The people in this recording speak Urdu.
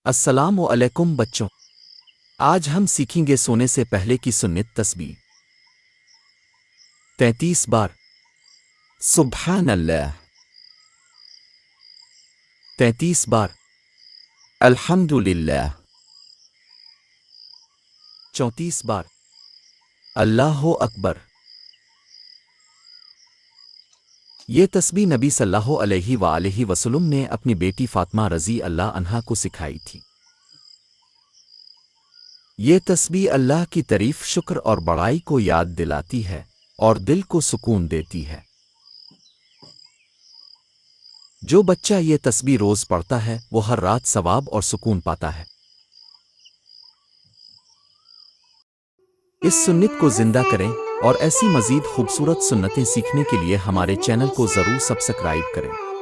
السلام علیکم بچوں، آج ہم سیکھیں گے سونے سے پہلے کی سنت تسبیح 33 بار سبحان اللہ، 33 بار الحمد للہ، 34 بار اللہ اکبر۔ یہ تسبیح نبی صلی اللہ علیہ وآلہ وسلم نے اپنی بیٹی فاطمہ رضی اللہ عنہا کو سکھائی تھی۔ یہ تسبیح اللہ کی تعریف، شکر اور بڑائی کو یاد دلاتی ہے اور دل کو سکون دیتی ہے۔ جو بچہ یہ تسبیح روز پڑھتا ہے وہ ہر رات ثواب اور سکون پاتا ہے۔ اس سنت کو زندہ کریں اور ایسی مزید خوبصورت سنتیں سیکھنے کے لیے ہمارے چینل کو ضرور سبسکرائب کریں۔